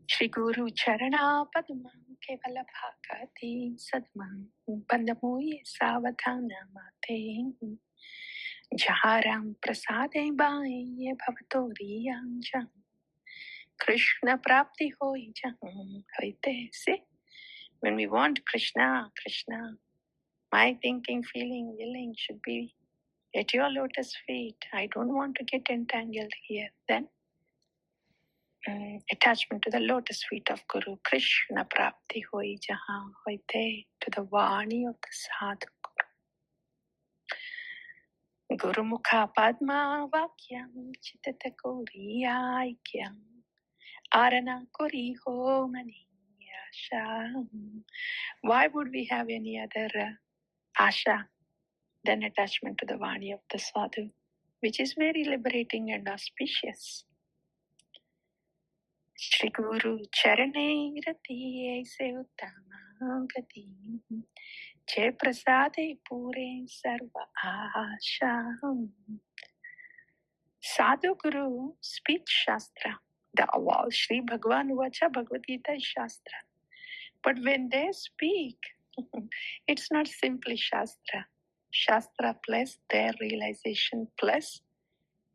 Shri Guru Charana Padmam Kevala Bhakati Sadmam Pandamuye Savadhana Mate Jaharam Prasade Bhai Bhavato Riyam Krishna Prapti Hoi Jam Hoite. See, when we want Krishna, Krishna, my thinking, feeling, willing should be at your lotus feet. I don't want to get entangled here. Then attachment to the lotus feet of Guru Krishna Prapti Hoi Jahan Hoite, to the Vani of the Sadhu Guru Mukha Padma Vakyam Chitata Kori Aikyam Arana Kori Ho Mani Asha. Why would we have any other asha than attachment to the Vani of the Sadhu, which is very liberating and auspicious? Shri Guru Charane Rati Aise Uttama Gati Jai Prasade Pure Sarva Asha. Sadhu Guru speaks Shastra. The all Shri Bhagavan Vacha Bhagavad Gita is Shastra. But when they speak, it's not simply Shastra. Shastra plus their realization plus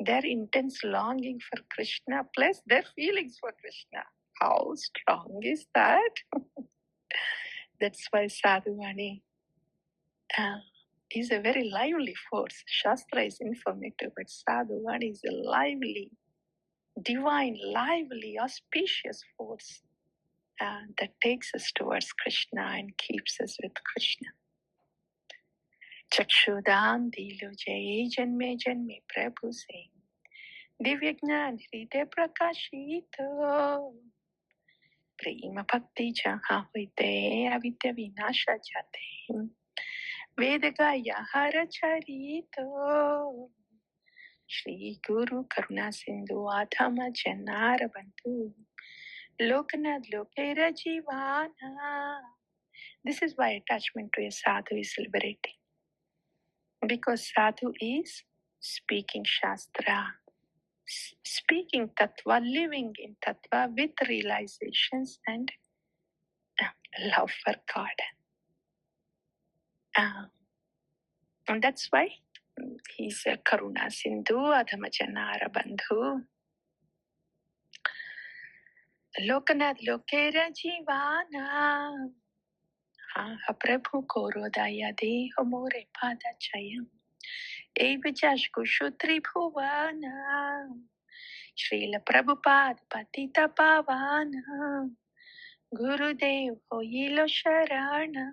their intense longing for Krishna plus their feelings for Krishna. How strong is that? That's why Sadhuvani is a very lively force. Shastra is informative, but Sadhuvani is a lively, divine, lively, auspicious force that takes us towards Krishna and keeps us with Krishna. चक्षुदान दिलो जय जन्मे जन्मे प्रभु से दिव्य ज्ञान हृदय प्रकाशित प्रेम भक्ति जहाँ होते अविद्या विनाशा जाते वेद गाया हर चरित श्री गुरु करुणा सिंधु आधम जनार बंधु लोकनाथ लोकेर जीवाना. This is why attachment to a sadhu is liberating. Because sadhu is speaking Shastra, speaking Tattva, living in Tattva with realizations and love for God. And that's why he's a Karuna Sindhu, Adhamajanara Bandhu. Lokanath Lokera Jivana. Prabhu Koro Daya Deho More Pada Chayam. Evajash Kushutri Bhuvana. Srila Prabhupada Patita Pavana. Gurudev Hoyilo Sharana.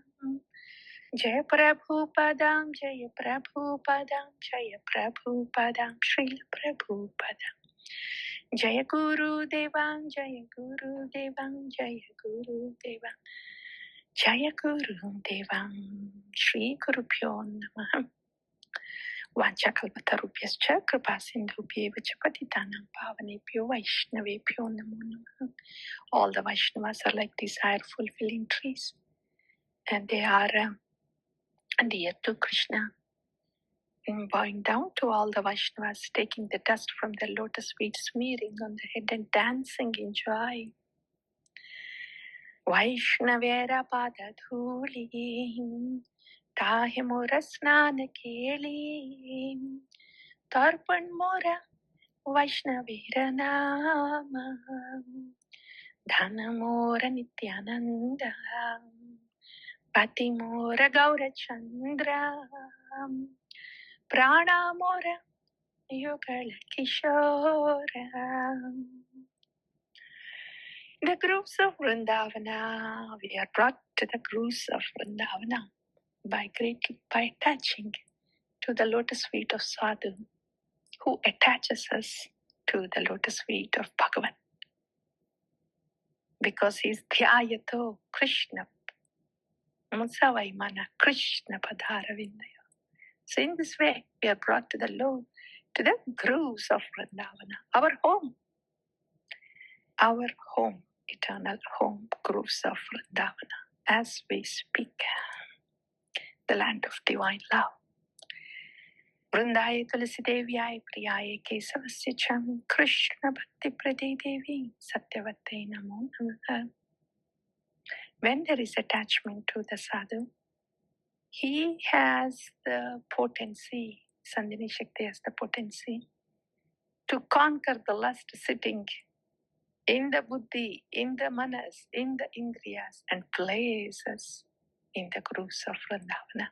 Jaya Prabhupadam, Jaya Prabhupadam, Jaya Prabhupadam, Srila Prabhupadam. Jaya Guru Devam, Jaya Guru Devam, Jaya Guru Devam, Jaya Guru Devam, Shri Guru Pyo Namaha. Vanchakalpatarubhyascha kripasindhubhyev cha patitanam pavanebhyo vaishnavebhyo namo namaha. All the Vaishnavas are like desire fulfilling trees, and they are dear to Krishna. Bowing down to all the Vaishnavas, taking the dust from the lotus feet, smearing on the head and dancing in joy. Vaishnavera padadhuli tahe mora snana keli tarpan mora Vaishnavera nama dhana mora nityananda pati mora gaura chandra prana mora yugala kishora. The grooves of Vrindavana, we are brought to the grooves of Vrindavana by attaching to the lotus feet of Sadhu, who attaches us to the lotus feet of Bhagavan. Because he is Dhyayato Krishna Musavaimana Krishna Padharavindaya. So in this way, we are brought to the grooves of Vrindavana, our home, eternal home, grooves of Vrindavana, as we speak, the land of divine love. वृंदाय तुलसी देव्याय प्रियाय केशवस्य च कृष्ण भक्ति प्रदे देवी सत्यवते नमो नमः. When there is attachment to the sadhu, he has the potency, Sandhini Shakti has the potency to conquer the lust sitting in the buddhi, in the manas, in the indriyas, and place us in the groves of Vrindavana.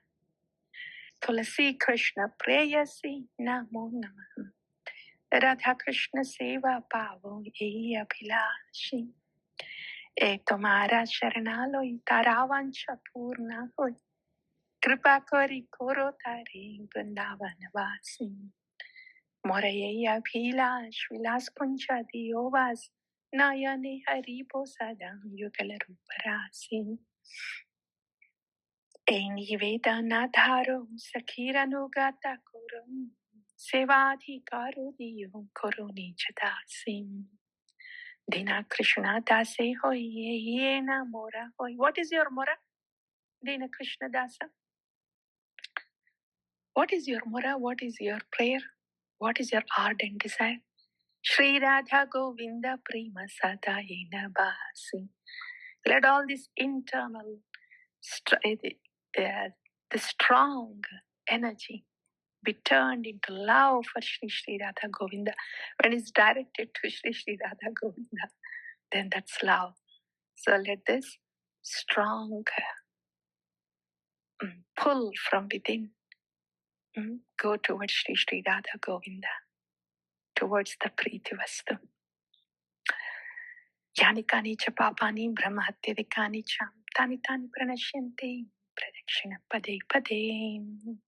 Tulasi Krishna Preyasi Namo Namah. Radha Krishna Seva Pavo Ei Abhilashi. Ek Tomara Sharanalo Taravancha Purna Hoy. Kripa Kori Koro Tari Vrindavana Vasi. Moreya Abhilash Vilas Kuncha Diovas. Nayane Haribo Sadam Yugala Ruparasi. Eni Vedana Dharo Sakhiranugata Kurum. Sevadhikaru Diyo Koruni Chadasim. Dina Krishna Dase Hoy Yena Mora Hoy. What is your Mora? Dina Krishna Dasa. What is your Mora? What is your prayer? What is your ardent desire? Shri Radha Govinda Prima Sadayena Basi. Let all this internal, the strong energy be turned into love for Shri Radha Govinda. When it's directed to Shri Radha Govinda, then that's love. So let this strong pull from within go towards Shri Radha Govinda, towards the Priti Vastu. Yani kani cha papani brahmatyadikani cham tani tani pranashyanti pradakshina pade pade.